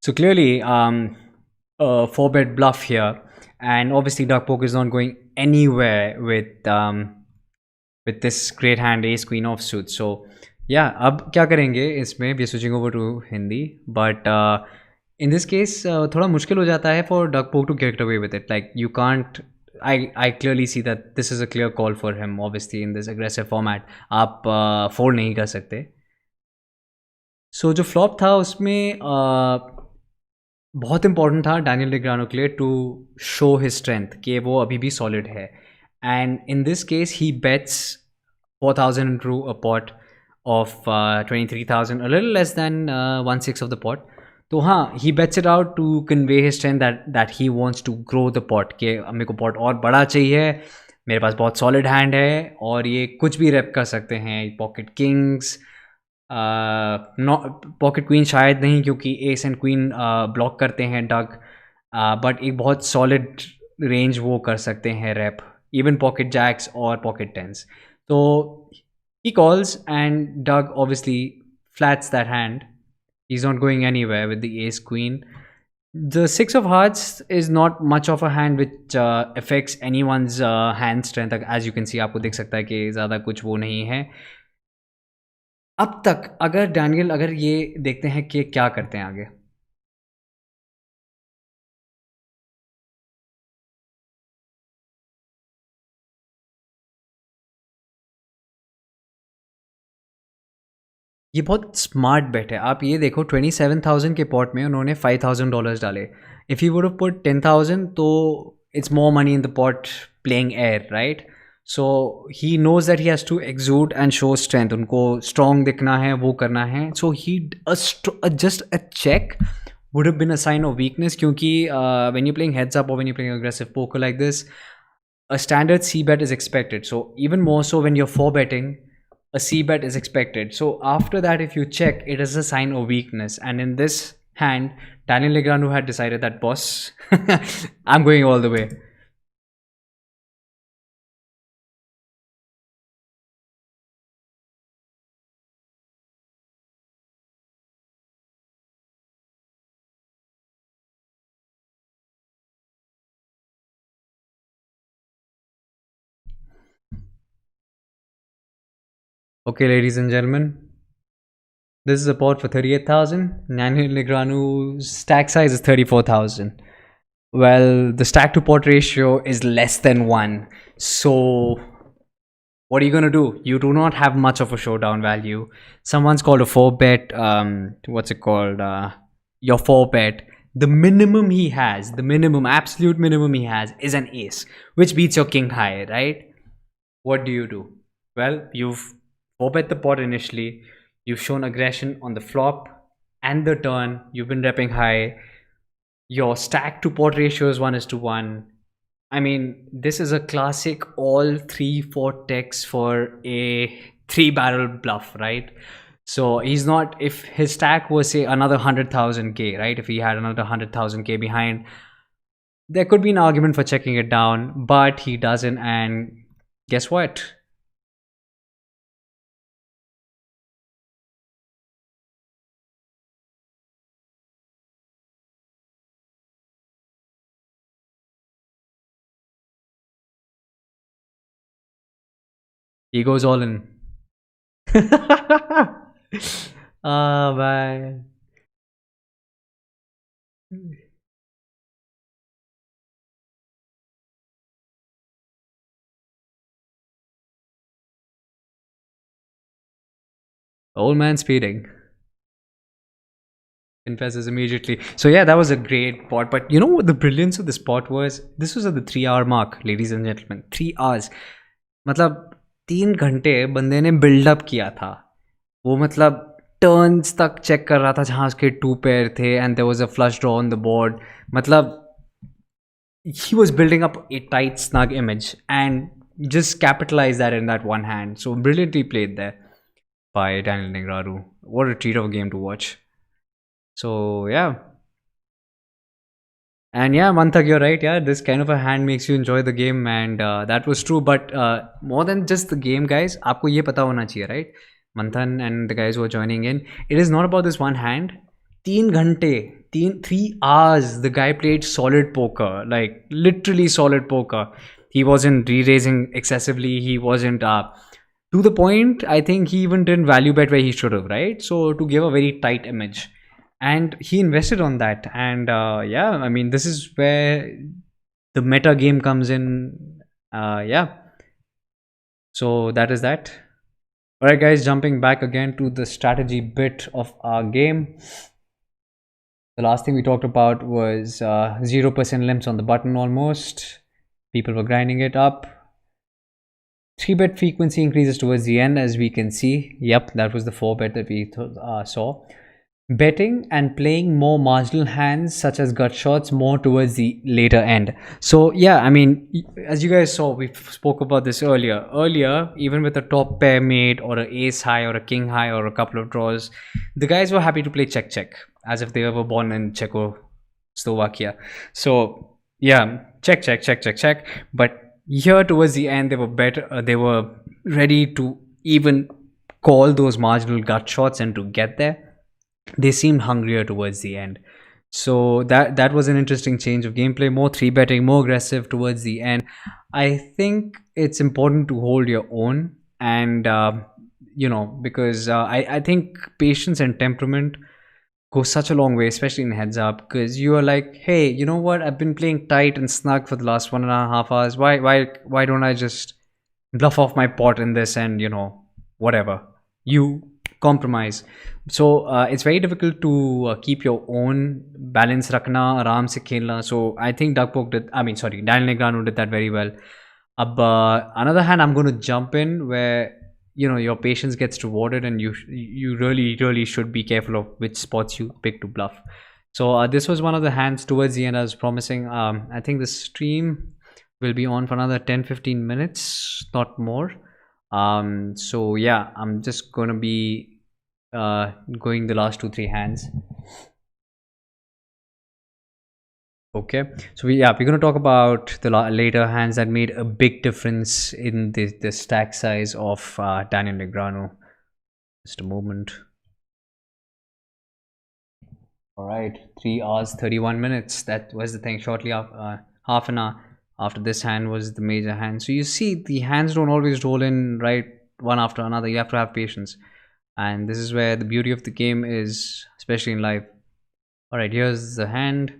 So clearly, a 4-bet bluff here, and obviously Dark Poke is not going anywhere with this great hand Ace Queen offsuit. So yeah, अब क्या करेंगे इसमें? We are switching over to Hindi, but in this case थोड़ा मुश्किल हो जाता है for Dark Poke to get away with it. Like you can't. I clearly see that this is a clear call for him. Obviously in this aggressive format, आप fold नहीं कर सकते. So जो flop था उसमें बहुत इंपॉर्टेंट था Daniel नेग्रानो के लिए टू शो हिज स्ट्रेंथ कि वो अभी भी सॉलिड है. And in this case he bets 4,000 into a pot of 23,000, a little less than 1/6 of the pot. तो हाँ, he bets it out to convey his strength that he wants to grow the pot, कि मेरे को pot और बड़ा चाहिए, मेरे पास बहुत सॉलिड हैंड है और ये कुछ भी रेप कर सकते हैं. पॉकेट किंग्स, पॉकेट क्वीन शायद नहीं क्योंकि एस एंड क्वीन ब्लॉक करते हैं डग, बट एक बहुत सॉलिड रेंज वो कर सकते हैं रेप, इवन पॉकेट जैक्स और पॉकेट टेंस. तो he calls and Doug obviously flats that hand. He is not going anywhere with the ace queen. The 6 of hearts is not much of a hand which affects anyone's hand strength. As you can see, आपको दिख सकता है कि ज़्यादा कुछ वो नहीं है अब तक. अगर डैनियल अगर ये देखते हैं कि क्या करते हैं आगे. ये बहुत स्मार्ट बेट है. आप ये देखो 27,000 के पॉट में उन्होंने $5,000 डाले. If you would have put 10,000 तो it's more money in the pot playing air, right. So he knows that he has to exude and show strength. उनको स्ट्रॉन्ग दिखना है, वो करना है. So he just a check would have been a sign of weakness क्योंकि when you're playing heads up or when you're playing aggressive poker like this, a standard C bet is expected. So even more so when you're 4-betting, a C bet is expected. So after that, if you check, it is a sign of weakness. And in this hand, Daniel Negreanu had decided that, boss, I'm going all the way. Okay, ladies and gentlemen, this is a pot for 38,000. Daniel Negreanu's stack size is 34,000. Well, the stack to pot ratio is less than 1. So what are you going to do? You do not have much of a showdown value. Someone's called a 4-bet, what's it called? Your 4-bet. The minimum he has, the minimum, absolute minimum he has is an ace, which beats your king high, right? What do? Well, you've 4-bet the pot initially. You've shown aggression on the flop and the turn. You've been repping high. Your stack to pot ratio is 1:1. I mean, this is a classic all 3-4 techs for a 3-barrel bluff, right? So he's not, if his stack was say another 100,000k, right? If he had another 100,000k behind, there could be an argument for checking it down, but he doesn't. And guess what? He goes all in. Oh, man. Old man speeding. Confesses immediately. So yeah, that was a great pot. But you know what the brilliance of this pot was? This was at the 3-hour mark, ladies and gentlemen. 3 hours. मतलब 3 घंटे बंदे ने buildup किया था. वो मतलब turns तक check कर रहा था जहाँ उसके 2 पेयर थे, and there was a flush draw on the board. मतलब he was building up a tight, snug image and just capitalized that in that one hand. So brilliantly played there by Daniel Negreanu. What a treat of a game to watch. So yeah. And yeah, Manthak, you're right. Yeah, this kind of a hand makes you enjoy the game, and that was true. But more than just the game, guys, आपको ये पता होना चाहिए, right? Manthan and the guys who are joining in, it is not about this one hand. 3 घंटे, 3 hours, the guy played solid poker, like literally solid poker. He wasn't re-raising excessively. He wasn't to the point. I think he even didn't value bet where he should have, right? So to give a very tight image, and he invested on that. And yeah, I mean, this is where the meta game comes in. Yeah, so that is that. All right, guys, jumping back again to the strategy bit of our game. The last thing we talked about was 0% limps on the button. Almost people were grinding it up. 3-bet frequency increases towards the end, as we can see. Yep, that was the 4-bet that we saw. Betting and playing more marginal hands such as gut shots more towards the later end. So yeah, I mean, as you guys saw, we spoke about this earlier, even with a top pair made or an ace high or a king high or a couple of draws, the guys were happy to play check check as if they were born in Czechoslovakia. So yeah, check check check check check. But here towards the end, they were better, they were ready to even call those marginal gut shots and to get there. They seemed hungrier towards the end. So that was an interesting change of gameplay. More 3-betting, more aggressive towards the end. I think it's important to hold your own, and because I think patience and temperament go such a long way, especially in heads up, because you are like, hey, you know what, I've been playing tight and snug for the last 1.5 hours. Why don't I just bluff off my pot in this, and whatever, you compromise. So it's very difficult to keep your own balance rakna, aram se khelna. So I think Daniel Negreanu did that very well. Another hand, I'm going to jump in where your patience gets rewarded, and you really should be careful of which spots you pick to bluff. So this was one of the hands towards the end I was promising. I think the stream will be on for another 10-15 minutes, not more. So yeah, I'm just gonna be going the last 2-3 hands. Okay, so we're going to talk about the later hands that made a big difference in the stack size of Daniel Negreanu. Just a moment. All right, 3 hours 31 minutes. That was the thing. Shortly after half an hour after this hand was the major hand. So you see, the hands don't always roll in right one after another. You have to have patience, and this is where the beauty of the game is, especially in life. All right, here's the hand.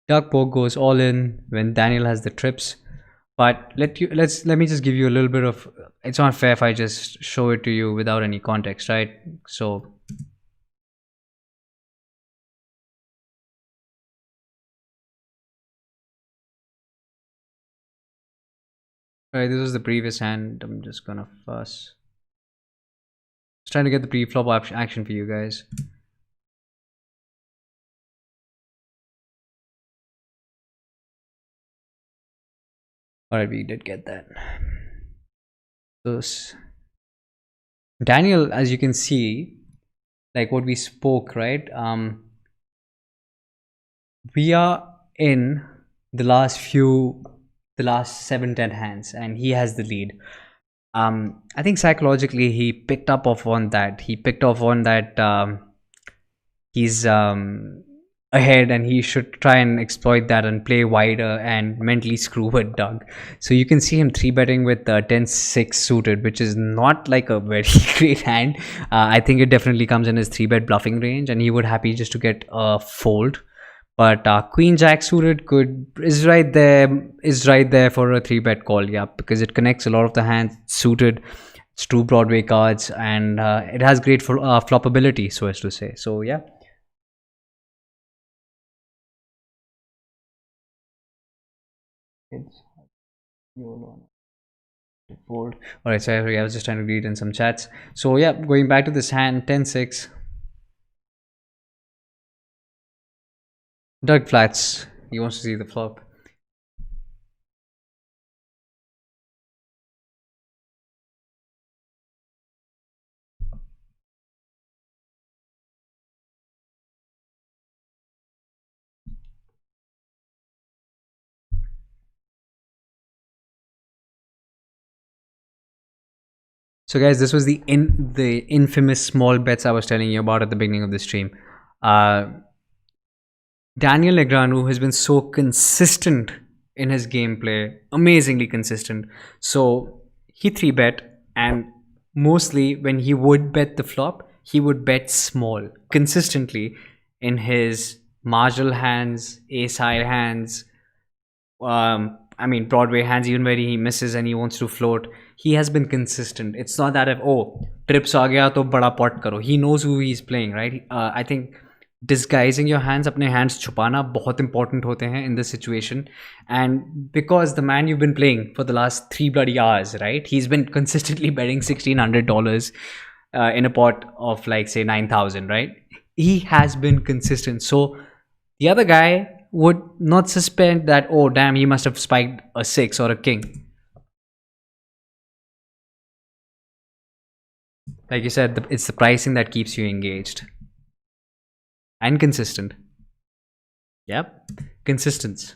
Doug Polk goes all in when Daniel has the trips. But let me just give you a little bit of, it's not fair if I just show it to you without any context, right? So right, this was the previous hand. I'm just gonna fuss. Just trying to get the pre-flop action for you guys. Alright, we did get that. So Daniel, as you can see, like what we spoke, right? We are in the last 7-10 hands, and he has the lead. I think psychologically he picked up on that. He picked off on that he's ahead, and he should try and exploit that and play wider and mentally screw with Doug. So you can see him 3-betting with 10-6 suited, which is not like a very great hand. I think it definitely comes in his 3-bet bluffing range, and he would happy just to get a fold. But Queen Jack suited is right there for a 3-bet call, yeah, because it connects a lot of the hands suited. It's 2 Broadway cards, and it has great flopability, so as to say. So yeah. Fold. All right, sorry, I was just trying to read in some chats. So yeah, going back to this hand, 10-6. Doug flats. He wants to see the flop. So, guys, this was the infamous small bets I was telling you about at the beginning of the stream. Daniel Negreanu has been so consistent in his gameplay, amazingly consistent. So he 3-bet, and mostly when he would bet the flop, he would bet small consistently in his marginal hands, A-side hands, I mean Broadway hands, even where he misses and he wants to float. He has been consistent. It's not that if trips aa gaya to bada pot karo. He knows who he's playing, right? I think disguising your hands, अपने hands छुपाना बहुत important होते हैं in this situation. And because the man you've been playing for the last 3 bloody hours, right? He's been consistently betting $1,600 in a pot of like say 9,000, right? He has been consistent. So the other guy would not suspect that, oh damn, he must have spiked a 6 or a king. Like you said, it's the pricing that keeps you engaged and consistent. Yep, consistence.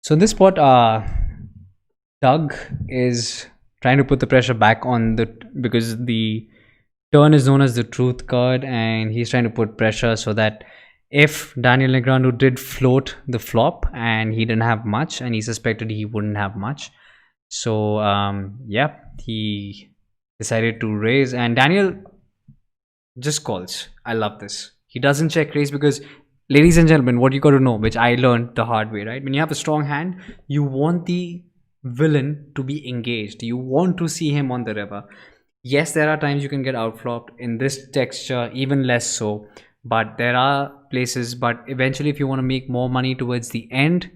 So in this spot, Doug is trying to put the pressure back on because the turn is known as the truth card, and he's trying to put pressure so that if Daniel Negreanu did float the flop and he didn't have much, and he suspected he wouldn't have much, so yeah, he decided to raise, and Daniel just calls. I love this. He doesn't check raise because, ladies and gentlemen, what you got to know, which I learned the hard way, right? When you have a strong hand, you want the villain to be engaged. You want to see him on the river. Yes, there are times you can get outflopped. In this texture, even less so. But there are places, but eventually if you want to make more money towards the end,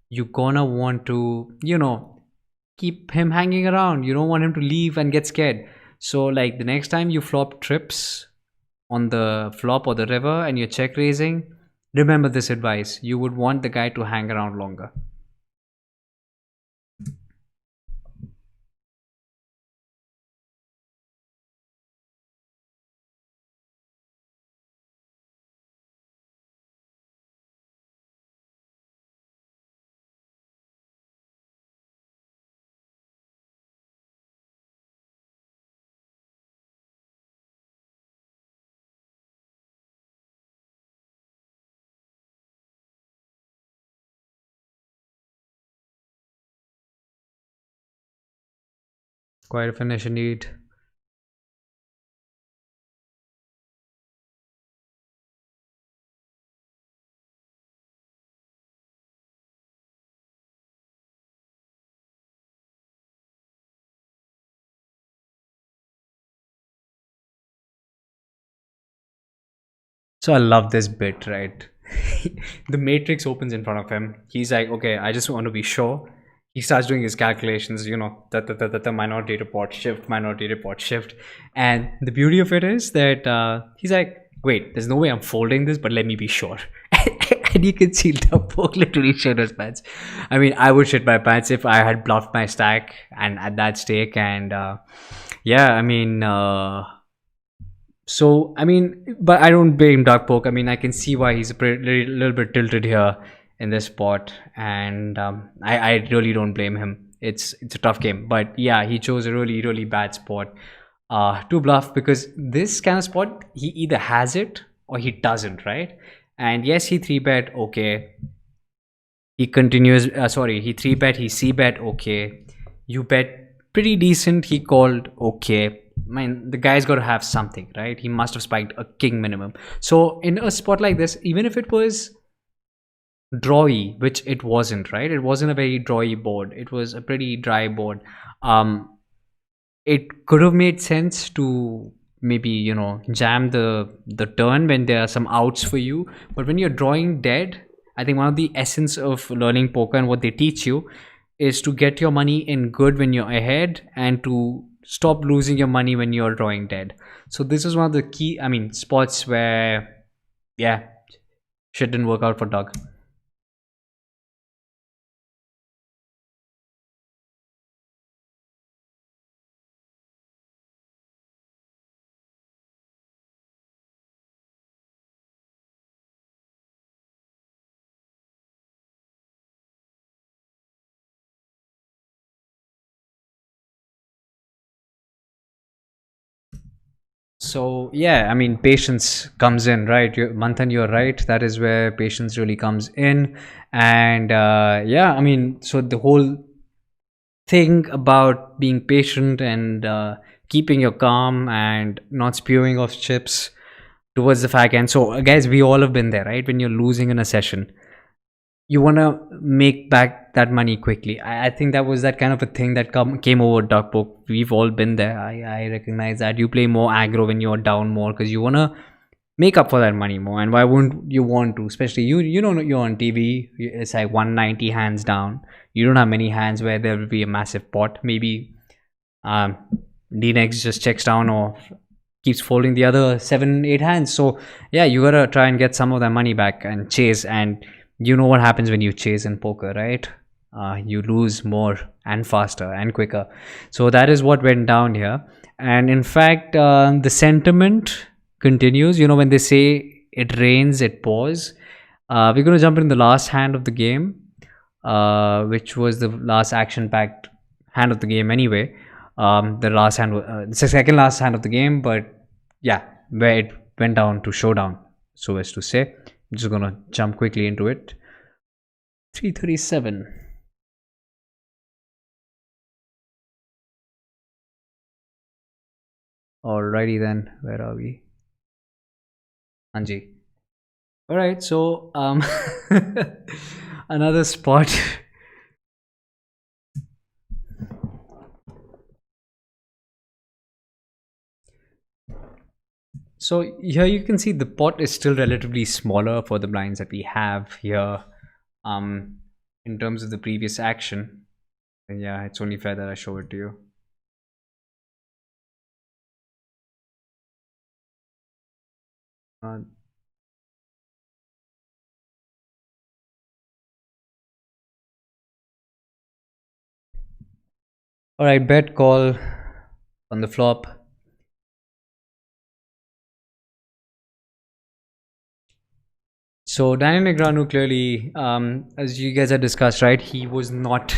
you're gonna want to, keep him hanging around. You don't want him to leave and get scared. So like the next time you flop trips on the flop or the river and you're check raising, remember this advice. You would want the guy to hang around longer. Quite a finish indeed. So I love this bit, right? The matrix opens in front of him. He's like, okay, I just want to be sure. He starts doing his calculations, the minority report shift. And the beauty of it is that he's like, wait, there's no way I'm folding this, but let me be sure. And you can see the Polk literally shit his pants. I mean, I would shit my pants if I had bluffed my stack and at that stake. And yeah, I mean, So I mean, but I don't blame Dark Poke. I mean, I can see why he's a little bit tilted here in this spot, and I really don't blame him. It's a tough game, but yeah, he chose a really bad spot to bluff, because this kind of spot he either has it or he doesn't, right? And yes, he three bet, okay. He continues. Sorry, he three bet, he c bet, okay. You bet pretty decent. He called, okay. I mean, the guy's got to have something, right? He must have spiked a king minimum. So in a spot like this, even if it was drawy, which it wasn't, right? It wasn't a very drawy board. It was a pretty dry board. Um, it could have made sense to maybe, jam the turn when there are some outs for you. But when you're drawing dead, I think one of the essence of learning poker and what they teach you is to get your money in good when you're ahead, and to stop losing your money when you're drawing dead. So this is one of the key, I mean, spots where, yeah, shit didn't work out for Doug. So yeah, I mean, patience comes in, right? Manthan, you're right. That is where patience really comes in, and yeah, I mean, so the whole thing about being patient and keeping your calm and not spewing off chips towards the fag end. So guys, we all have been there, right? When you're losing in a session, you want to make back that money quickly. I think that was that kind of a thing that came over Dark Poke. We've all been there. I recognize that. You play more aggro when you're down more, because you want to make up for that money more. And why wouldn't you want to? Especially you know, you're on TV. It's like 190 hands down. You don't have many hands where there will be a massive pot. Maybe um, D-Nex just checks down or keeps folding the other 7 8 hands. So yeah, you gotta try and get some of that money back and chase. And you know what happens when you chase in poker, right? You lose more and faster and quicker. So that is what went down here. And in fact, the sentiment continues. You know, when they say it rains, it pours. We're going to jump in the last hand of the game, which was the last action packed hand of the game anyway. The last hand, the second last hand of the game, but yeah, where it went down to showdown, so as to say. I'm just gonna jump quickly into it. 337. Alrighty then, where are we? Anji. Alright, so another spot. So here you can see the pot is still relatively smaller for the blinds that we have here, um, in terms of the previous action. And yeah, it's only fair that I show it to you. Uh, all right, bet call on the flop. So Daniel Negreanu clearly, as you guys have discussed, right, he was not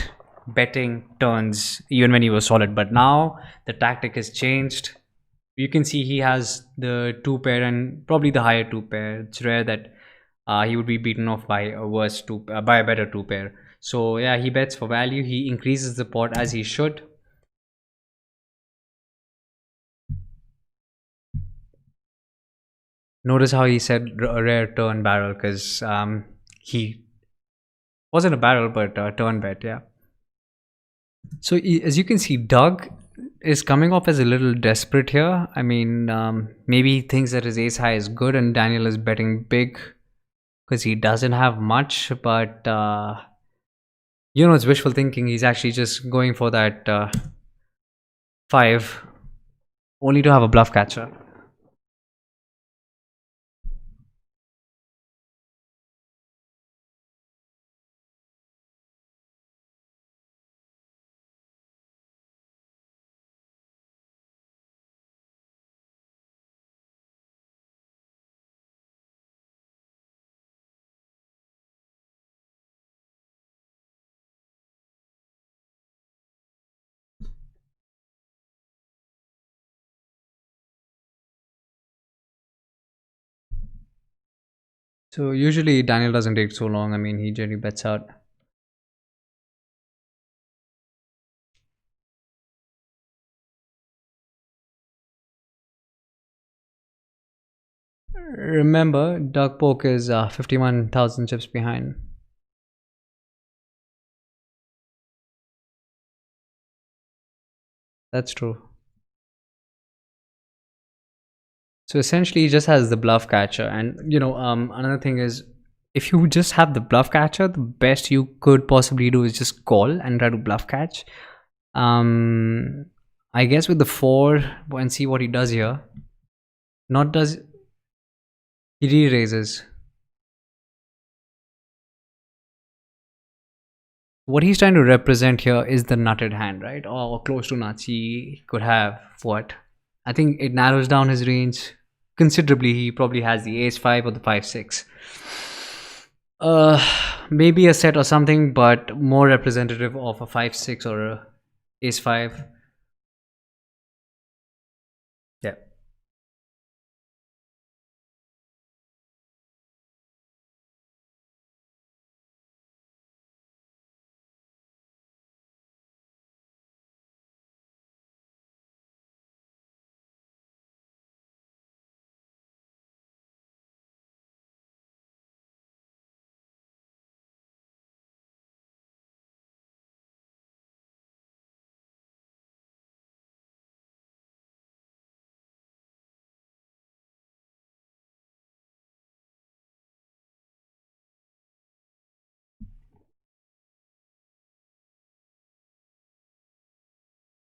betting turns even when he was solid. But now the tactic has changed. You can see he has the two pair and probably the higher two pair. It's rare that he would be beaten off by a worse by a better two pair. So yeah, he bets for value. He increases the pot as he should. Notice how he said a rare turn barrel, because he wasn't a barrel but a turn bet. Yeah. So as you can see, Doug is coming off as a little desperate here. I mean, maybe he thinks that his ace high is good and Daniel is betting big because he doesn't have much. But it's wishful thinking. He's actually just going for that 5, only to have a bluff catcher. So usually Daniel doesn't take so long. I mean, he generally bets out. Remember, Doug Polk is 51,000 chips behind. That's true. So essentially, he just has the bluff catcher, and another thing is, if you just have the bluff catcher, the best you could possibly do is just call and try to bluff catch. I guess with the 4 and see what he does here. Not does he re-raises. What he's trying to represent here is the nutted hand, right? Or close to nuts. He could have what? I think it narrows down his range considerably. He probably has the ace 5 or the 5-6. Maybe a set or something, but more representative of a 5-6 or a ace 5. Yeah.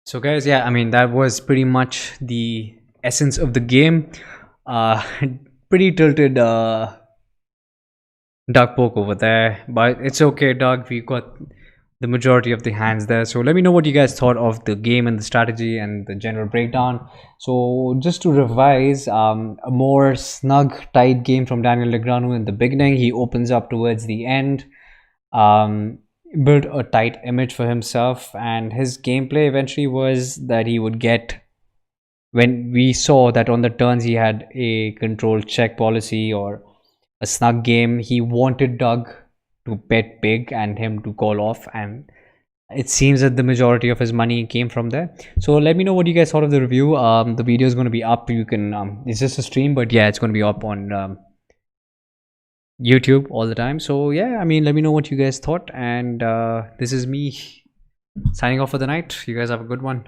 So guys, yeah, I mean that was pretty much the essence of the game. Uh Pretty tilted Doug Polk over there, but it's okay, Doug. We got the majority of the hands there. So let me know what you guys thought of the game and the strategy and the general breakdown. So just to revise, a more snug, tight game from Daniel Negreanu in the beginning. He opens up towards the end, built a tight image for himself, and his gameplay eventually was that he would get, when we saw that on the turns he had a controlled check policy or a snug game, he wanted Doug to bet big and him to call off, and it seems that the majority of his money came from there. So let me know what you guys thought of the review. The video is going to be up. You can it's just a stream, but yeah, it's going to be up on YouTube all the time. So yeah, I mean, let me know what you guys thought, and this is me signing off for the night. You guys have a good one.